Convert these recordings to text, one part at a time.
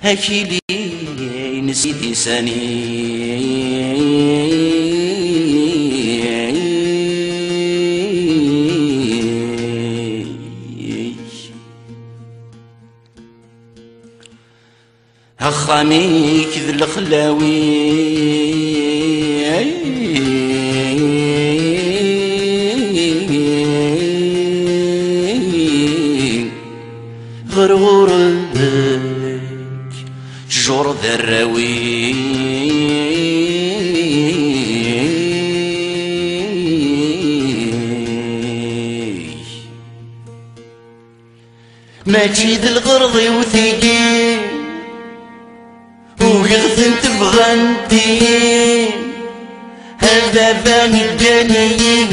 هكيلي نسيتي هخاميك ذي الخلاوي غرغورك جور ذراوي ماشي ذي الغرضي وثيقين ويغثن تبغى ندين هذا ثاني الجنين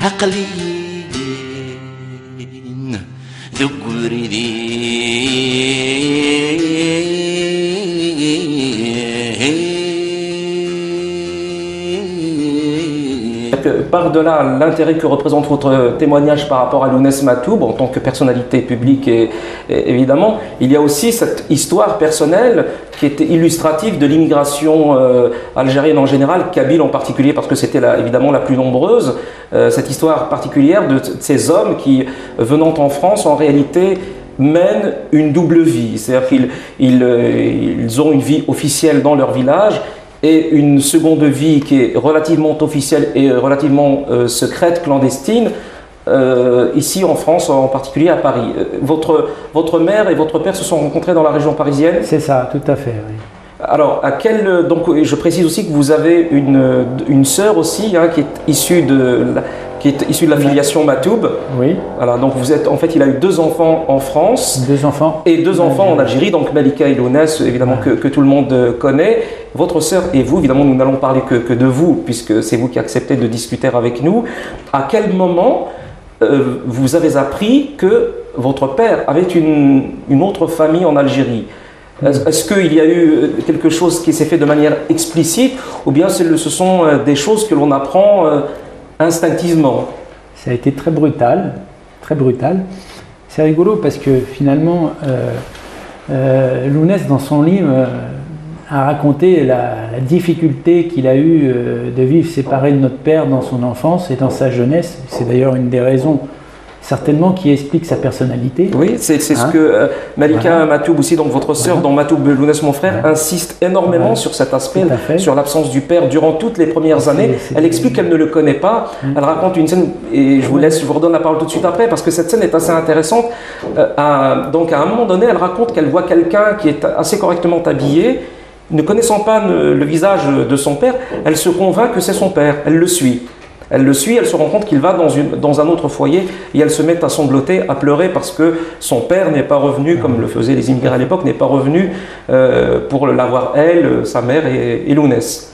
عقلين ذوق Par-delà l'intérêt que représente votre témoignage par rapport à Lounès Matoub en tant que personnalité publique, et évidemment, il y a aussi cette histoire personnelle qui était illustrative de l'immigration algérienne en général, kabyle en particulier, parce que c'était évidemment la plus nombreuse, cette histoire particulière de ces hommes qui, venant en France, en réalité, mènent une double vie. C'est-à-dire qu'ils ont une vie officielle dans leur village, et une seconde vie qui est relativement officielle et relativement secrète, clandestine, ici en France, en particulier à Paris. Votre mère et votre père se sont rencontrés dans la région parisienne? C'est ça, tout à fait, oui. Alors, donc, je précise aussi que vous avez une sœur aussi, hein, qui est issue de la filiation Matoub. Oui. Voilà, donc en fait, il a eu 2 enfants en France. 2 enfants. Et 2 enfants en Algérie, donc Malika et Lounès, évidemment, que tout le monde connaît. Votre sœur et vous, évidemment, nous n'allons parler que de vous, puisque c'est vous qui acceptez de discuter avec nous. À quel moment vous avez appris que votre père avait une autre famille en Algérie? Est-ce qu'il y a eu quelque chose qui s'est fait de manière explicite, ou bien ce sont des choses que l'on apprend instinctivement? Ça a été très brutal, très brutal. C'est rigolo parce que finalement, Lounès, dans son livre, a raconté la difficulté qu'il a eue de vivre séparé de notre père dans son enfance et dans sa jeunesse. C'est d'ailleurs une des raisons certainement qui explique sa personnalité. Oui, c'est ce que Malika Matoub aussi, donc votre sœur, dans Matoub Lounès mon frère, insiste énormément sur cet aspect, sur l'absence du père durant toutes les premières années. Elle explique qu'elle ne le connaît pas. Elle raconte une scène, et je vous redonne la parole tout de suite après, parce que cette scène est assez intéressante. Donc à un moment donné, elle raconte qu'elle voit quelqu'un qui est assez correctement habillé, ne connaissant pas le visage de son père, elle se convainc que c'est son père, elle le suit. Elle le suit, elle se rend compte qu'il va dans un autre foyer et elle se met à sangloter, à pleurer parce que son père n'est pas revenu, comme le faisaient les immigrés à l'époque, n'est pas revenu pour l'avoir elle, sa mère et Lounès.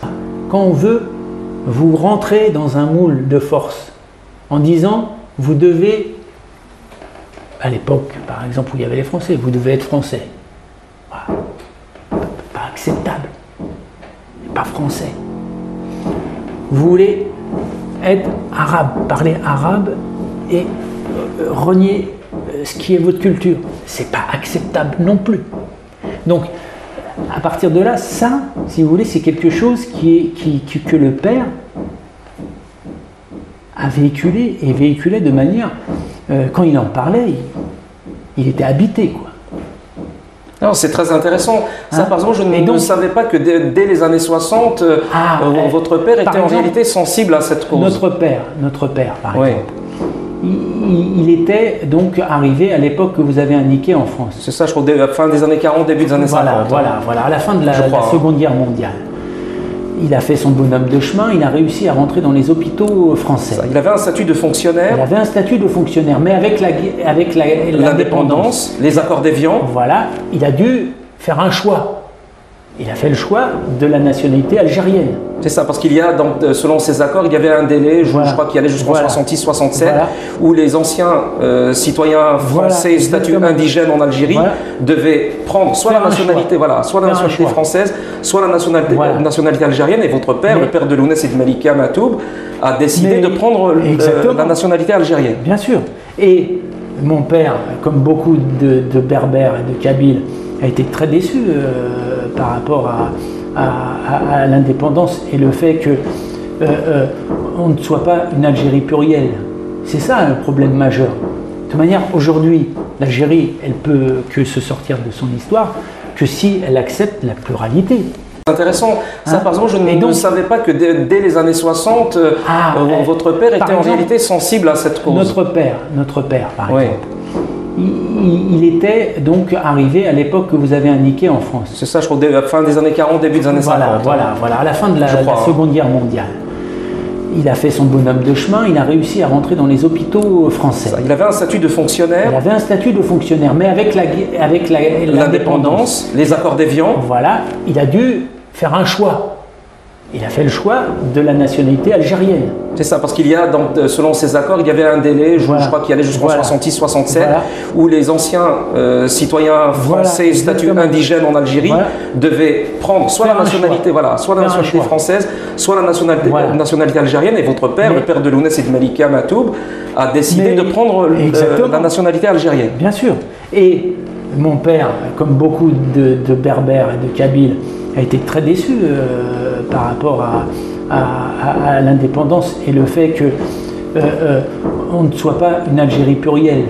Quand on veut vous rentrer dans un moule de force en disant vous devez, à l'époque par exemple où il y avait les Français, vous devez être français. Voilà. Pas acceptable, pas français. Vous voulez être arabe, parler arabe et renier ce qui est votre culture. C'est pas acceptable non plus. Donc, à partir de là, ça, si vous voulez, c'est quelque chose que le père a véhiculé et véhiculait de manière, quand il en parlait, il était habité, quoi. C'est très intéressant. Ça, par exemple, je ne savais pas que dès les années 60, votre père était en réalité sensible à cette cause. Notre père, par exemple, il était donc arrivé à l'époque que vous avez indiqué en France. C'est ça, je crois, à la fin des années 40, début des années 50. Voilà, à la fin de la Seconde Guerre mondiale. Il a fait son bonhomme de chemin, il a réussi à rentrer dans les hôpitaux français. Il avait un statut de fonctionnaire. Il avait un statut de fonctionnaire, mais avec l'indépendance, les accords d'Évian. Voilà, il a dû faire un choix. il a fait le choix de la nationalité algérienne. C'est ça, parce qu'il y a, selon ces accords, il y avait un délai, je crois qu'il allait jusqu'en 66-67, où les anciens citoyens français, statut indigène en Algérie, devaient prendre soit la nationalité, soit la nationalité française, soit la nationalité algérienne. Et votre père, le père de Lounès et de Malika Matoub, a décidé de prendre la nationalité algérienne. Bien sûr. Et mon père, comme beaucoup de Berbères et de Kabyles, a été très déçu par rapport à l'indépendance et le fait que on ne soit pas une Algérie plurielle. C'est ça le problème majeur. De toute manière, aujourd'hui, l'Algérie, elle peut que se sortir de son histoire que si elle accepte la pluralité. C'est intéressant. Ça, par exemple, je ne savais pas que dès les années 60, votre père était en réalité sensible à cette cause. Notre père, par exemple. Il était donc arrivé à l'époque que vous avez indiqué en France. C'est ça, je crois, fin des années 40, début des années 50. Voilà, à la fin de la Seconde Guerre mondiale. Il a fait son bonhomme de chemin, il a réussi à rentrer dans les hôpitaux français. Il avait un statut de fonctionnaire. Il avait un statut de fonctionnaire, mais avec l'indépendance, les accords d'Évian. Voilà, il a dû faire un choix. Il a fait le choix de la nationalité algérienne. C'est ça, parce qu'il y a, selon ces accords, il y avait un délai, je crois qu'il allait jusqu'en 66-67, où les anciens citoyens français, statut indigène en Algérie, devaient prendre soit la nationalité, soit la nationalité française, soit la nationalité algérienne. Et votre père, le père de Lounès et de Malika Matoub, a décidé de prendre la nationalité algérienne. Bien sûr. Et mon père, comme beaucoup de Berbères et de Kabyles, a été très déçu par rapport à l'indépendance et le fait que on ne soit pas une Algérie plurielle.